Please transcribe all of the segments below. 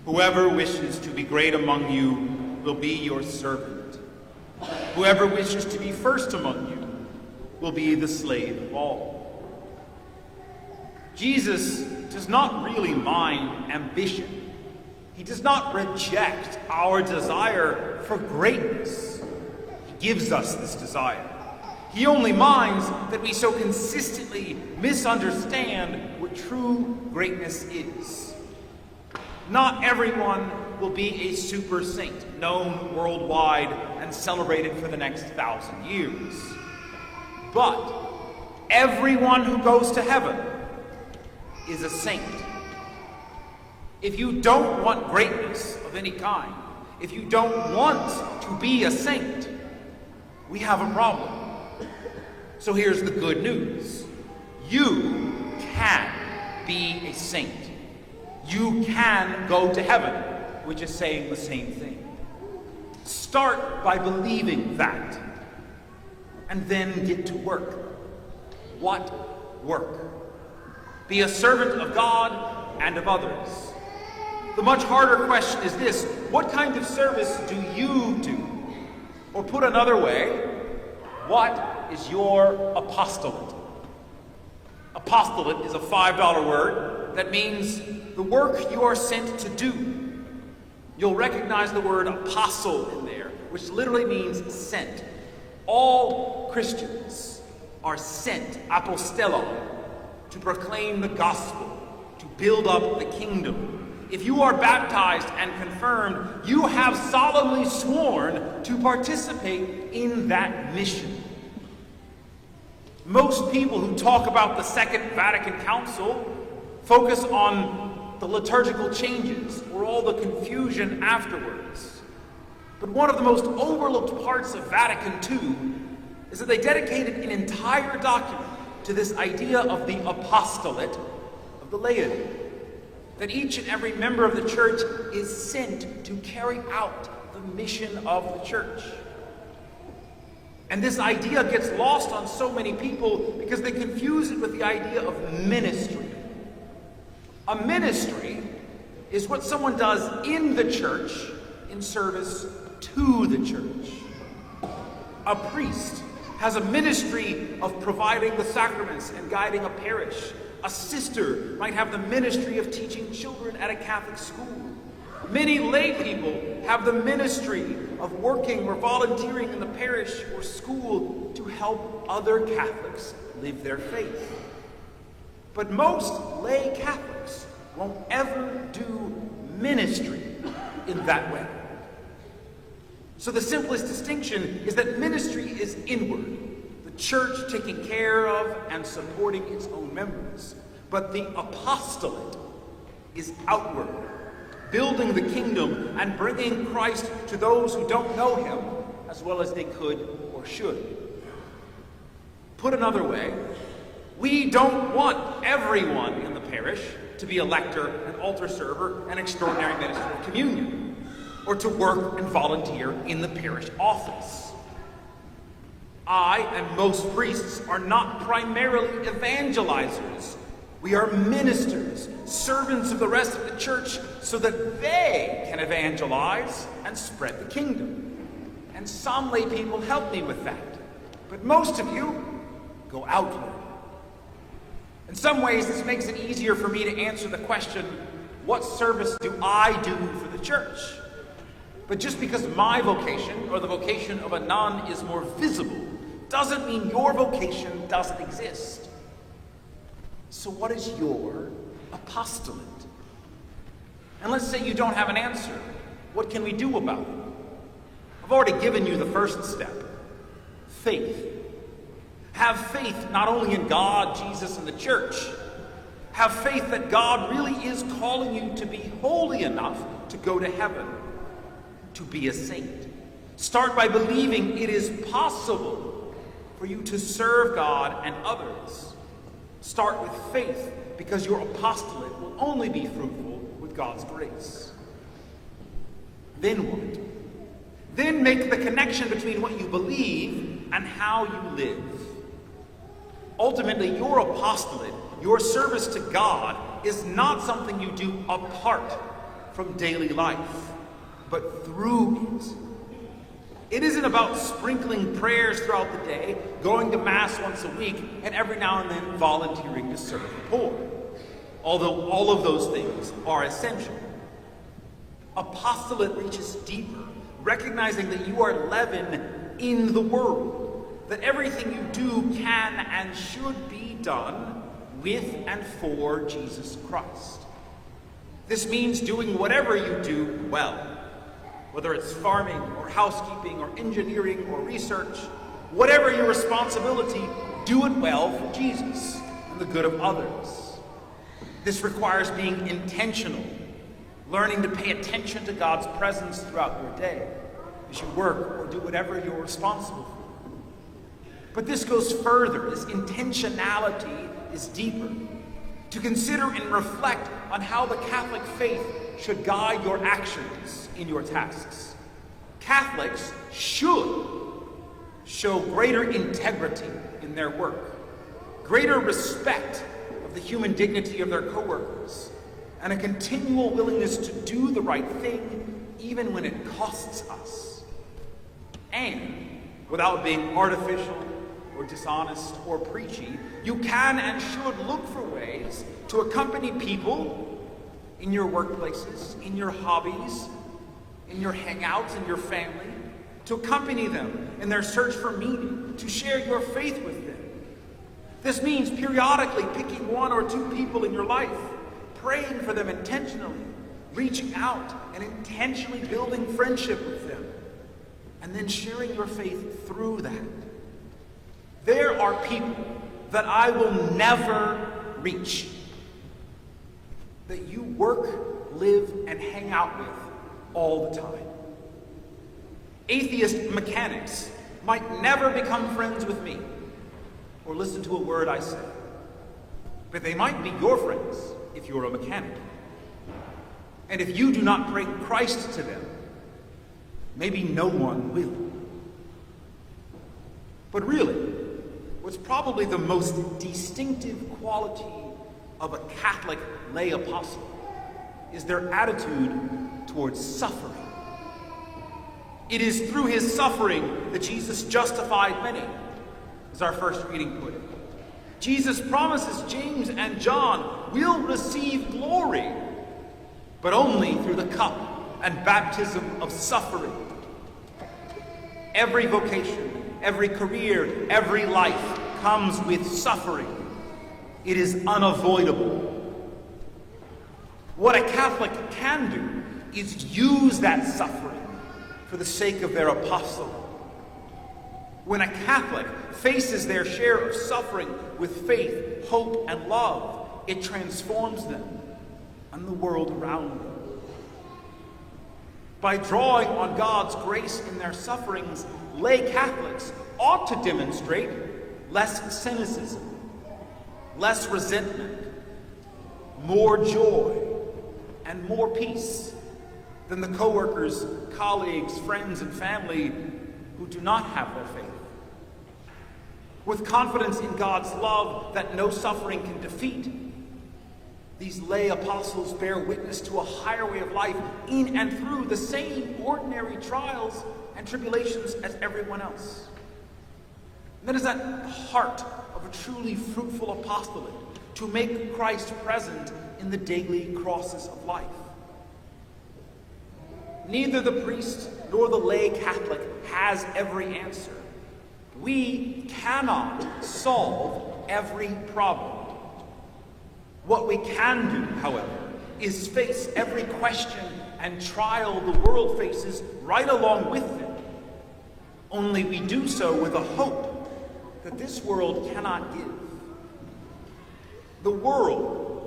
Whoever wishes to be great among you will be your servant. Whoever wishes to be first among you will be the slave of all. Jesus does not really mind ambition. He does not reject our desire for greatness. He gives us this desire. He only minds that we so consistently misunderstand what true greatness is. Not everyone will be a super saint, known worldwide and celebrated for the next 1,000 years. But everyone who goes to heaven is a saint. If you don't want greatness of any kind, if you don't want to be a saint, we have a problem. So here's the good news. You can be a saint. You can go to heaven, which is saying the same thing. Start by believing that, and then get to work. What work? Be a servant of God and of others. The much harder question is this: what kind of service do you do? Or put another way, what is your apostolate? Apostolate is a $5 word that means the work you are sent to do. You'll recognize the word apostle in there, which literally means sent. All Christians are sent, apostello, to proclaim the gospel, to build up the kingdom. If you are baptized and confirmed, you have solemnly sworn to participate in that mission. Most people who talk about the Second Vatican Council focus on the liturgical changes or all the confusion afterwards. But one of the most overlooked parts of Vatican II is that they dedicated an entire document to this idea of the apostolate of the laity. That each and every member of the church is sent to carry out the mission of the church. And this idea gets lost on so many people because they confuse it with the idea of ministry. A ministry is what someone does in the church in service to the church. A priest has a ministry of providing the sacraments and guiding a parish. A sister might have the ministry of teaching children at a Catholic school. Many lay people have the ministry of working or volunteering in the parish or school to help other Catholics live their faith. But most lay Catholics won't ever do ministry in that way. So the simplest distinction is that ministry is inward, the church taking care of and supporting its own members. But the apostolate is outward, building the kingdom and bringing Christ to those who don't know him as well as they could or should. Put another way, we don't want everyone in the parish to be a lector, an altar server, an extraordinary minister of communion, or to work and volunteer in the parish office. I and most priests are not primarily evangelizers. We are ministers, servants of the rest of the church, so that they can evangelize and spread the kingdom. And some lay people help me with that. But most of you go outward. In some ways, this makes it easier for me to answer the question, what service do I do for the church? But just because my vocation, or the vocation of a nun, is more visible, doesn't mean your vocation doesn't exist. So what is your apostolate? And let's say you don't have an answer. What can we do about it? I've already given you the first step. Faith. Have faith not only in God, Jesus, and the church. Have faith that God really is calling you to be holy enough to go to heaven, to be a saint. Start by believing it is possible for you to serve God and others. Start with faith, because your apostolate will only be fruitful with God's grace. Then what? Then make the connection between what you believe and how you live. Ultimately, your apostolate, your service to God, is not something you do apart from daily life, but through it. It isn't about sprinkling prayers throughout the day, going to Mass once a week, and every now and then volunteering to serve the poor, although all of those things are essential. Apostolate reaches deeper, recognizing that you are leaven in the world, that everything you do can and should be done with and for Jesus Christ. This means doing whatever you do well. Whether it's farming or housekeeping or engineering or research, whatever your responsibility, do it well for Jesus and the good of others. This requires being intentional, learning to pay attention to God's presence throughout your day as you work or do whatever you're responsible for. But this goes further. This intentionality is deeper. To consider and reflect on how the Catholic faith should guide your actions in your tasks. Catholics should show greater integrity in their work, greater respect of the human dignity of their co-workers, and a continual willingness to do the right thing even when it costs us. And without being artificial or dishonest or preachy, you can and should look for ways to accompany people in your workplaces, in your hobbies, in your hangouts, in your family, to accompany them in their search for meaning, to share your faith with them. This means periodically picking one or two people in your life, praying for them intentionally, reaching out and intentionally building friendship with them, and then sharing your faith through that. There are people that I will never reach, that you work, live, and hang out with all the time. Atheist mechanics might never become friends with me or listen to a word I say, but they might be your friends if you're a mechanic. And if you do not bring Christ to them, maybe no one will. But really, what's probably the most distinctive quality of a Catholic lay apostle is their attitude towards suffering. It is through his suffering that Jesus justified many, as our first reading put it. Jesus promises James and John will receive glory, but only through the cup and baptism of suffering. Every vocation, every career, every life comes with suffering. It is unavoidable. What a Catholic can do is use that suffering for the sake of their apostolate. When a Catholic faces their share of suffering with faith, hope, and love, it transforms them and the world around them. By drawing on God's grace in their sufferings, lay Catholics ought to demonstrate less cynicism, less resentment, more joy, and more peace than the co-workers, colleagues, friends, and family who do not have their faith. With confidence in God's love that no suffering can defeat, these lay apostles bear witness to a higher way of life in and through the same ordinary trials and tribulations as everyone else. And that is at the heart of a truly fruitful apostolate, to make Christ present in the daily crosses of life. Neither the priest nor the lay Catholic has every answer. We cannot solve every problem. What we can do, however, is face every question and trial the world faces right along with them. Only we do so with a hope that this world cannot give. The world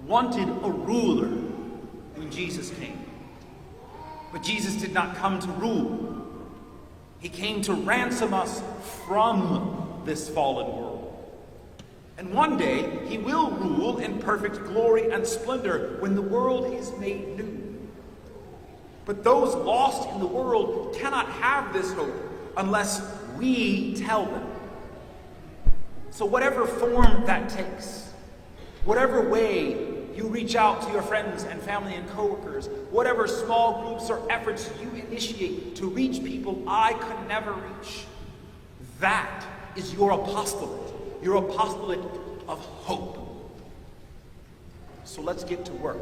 wanted a ruler when Jesus came. But Jesus did not come to rule. He came to ransom us from this fallen world. And one day, he will rule in perfect glory and splendor when the world is made new. But those lost in the world cannot have this hope unless we tell them. So whatever form that takes, whatever way you reach reach out to your friends and family and coworkers, whatever small groups or efforts you initiate to reach people I could never reach. That is your apostolate of hope. So let's get to work.